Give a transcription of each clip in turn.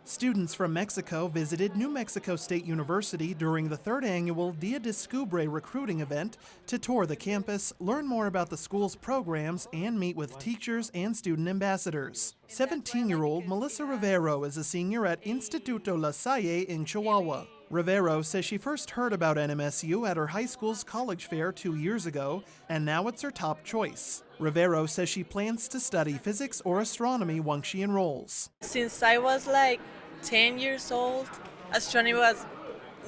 Students from Mexico visited New Mexico State University during the third annual Día Descubre recruiting event to tour the campus, learn more about the school's programs, and meet with teachers and student ambassadors. 17-year-old Melissa Rivero is a senior at Instituto La Salle in Chihuahua. Rivero says she first heard about NMSU at her high school's college fair 2 years ago, and now it's her top choice. Rivero says she plans to study physics or astronomy once she enrolls. Since I was like 10 years old, astronomy was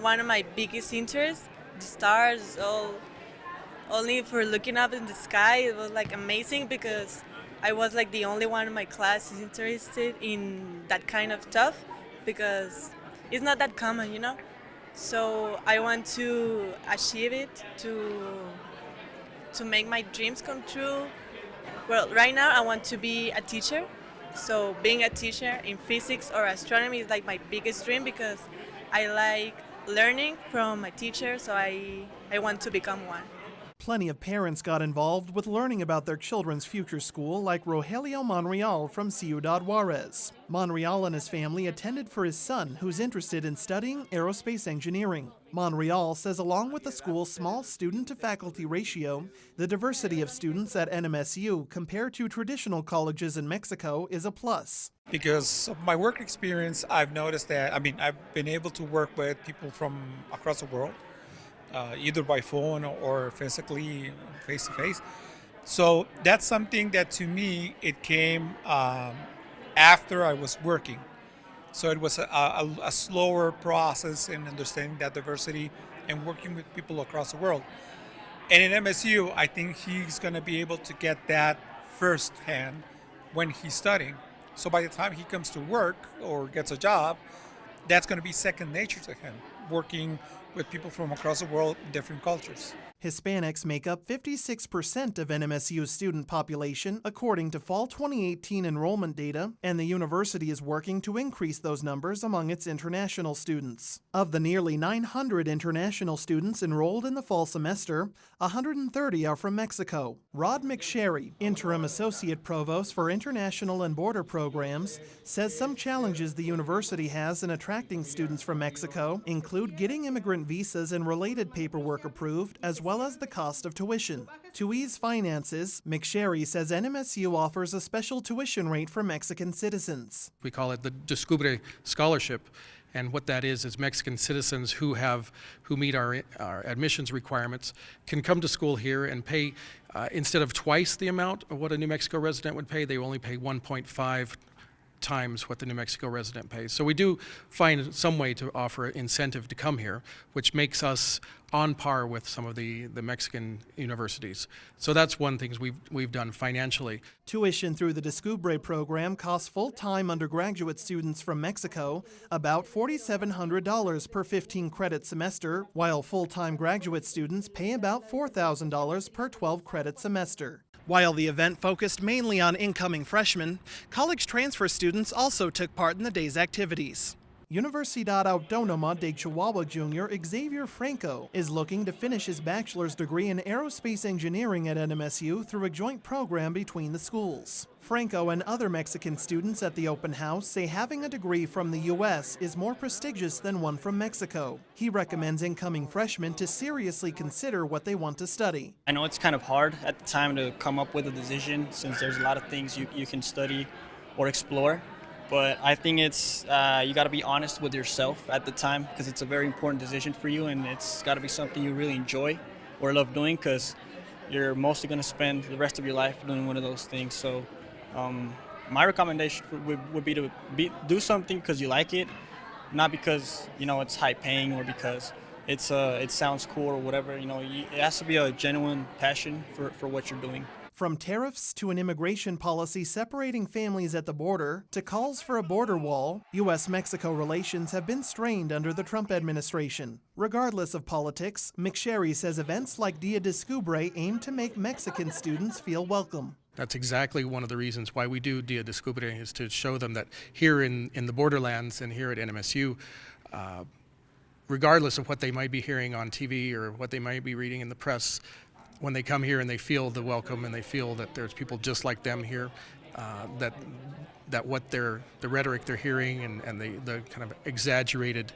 one of my biggest interests. The stars, only for looking up in the sky, it was like amazing because I was like the only one in my class is interested in that kind of stuff because it's not that common, you know? So I want to achieve it, to make my dreams come true. Well, right now I want to be a teacher. So being a teacher in physics or astronomy is like my biggest dream because I like learning from my teacher, so I want to become one. Plenty of parents got involved with learning about their children's future school, like Rogelio Monreal from Ciudad Juarez. Monreal and his family attended for his son, who's interested in studying aerospace engineering. Monreal says along with the school's small student-to-faculty ratio, the diversity of students at NMSU compared to traditional colleges in Mexico is a plus. Because of my work experience, I've noticed that, I've been able to work with people from across the world. Either by phone or physically, face-to-face. So that's something that to me, it came after I was working. So it was a slower process in understanding that diversity and working with people across the world. And in MSU, I think he's going to be able to get that firsthand when he's studying. So by the time he comes to work or gets a job, that's going to be second nature to him, working with people from across the world in different cultures. Hispanics make up 56% of NMSU's student population, according to fall 2018 enrollment data, and the university is working to increase those numbers among its international students. Of the nearly 900 international students enrolled in the fall semester, 130 are from Mexico. Rod McSherry, interim associate provost for international and border programs, says some challenges the university has in attracting students from Mexico include getting immigrant visas and related paperwork approved, as well as the cost of tuition. To ease finances, McSherry says NMSU offers a special tuition rate for Mexican citizens. We call it the Descubre Scholarship, and what that is Mexican citizens who meet our admissions requirements can come to school here and pay, instead of twice the amount of what a New Mexico resident would pay, they only pay 1.5 times what the New Mexico resident pays. So we do find some way to offer incentive to come here, which makes us on par with some of the Mexican universities. So that's one thing we've done financially. Tuition through the Descubre program costs full-time undergraduate students from Mexico about $4,700 per 15-credit semester, while full-time graduate students pay about $4,000 per 12-credit semester. While the event focused mainly on incoming freshmen, college transfer students also took part in the day's activities. Universidad Autónoma de Chihuahua Jr. Xavier Franco is looking to finish his bachelor's degree in aerospace engineering at NMSU through a joint program between the schools. Franco and other Mexican students at the open house say having a degree from the U.S. is more prestigious than one from Mexico. He recommends incoming freshmen to seriously consider what they want to study. I know it's kind of hard at the time to come up with a decision since there's a lot of things you can study or explore. But I think it's you got to be honest with yourself at the time because it's a very important decision for you, and it's got to be something you really enjoy or love doing because you're mostly going to spend the rest of your life doing one of those things. So my recommendation would be to do something because you like it, not because it's high paying or because it sounds cool or whatever. It has to be a genuine passion for what you're doing. From tariffs to an immigration policy separating families at the border to calls for a border wall, U.S.-Mexico relations have been strained under the Trump administration. Regardless of politics, McSherry says events like Día Descubre aim to make Mexican students feel welcome. That's exactly one of the reasons why we do Día Descubre, is to show them that here in the borderlands and here at NMSU, regardless of what they might be hearing on TV or what they might be reading in the press, when they come here and they feel the welcome and they feel that there's people just like them here, that what the rhetoric they're hearing and the kind of exaggerated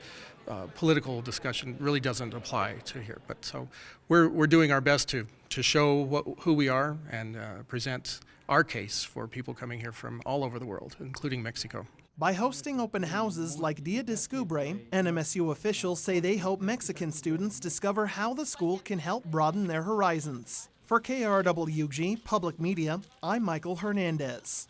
political discussion really doesn't apply to here. But so we're doing our best to show who we are and present our case for people coming here from all over the world, including Mexico. By hosting open houses like Día Descubre, NMSU officials say they hope Mexican students discover how the school can help broaden their horizons. For KRWG Public Media, I'm Michael Hernandez.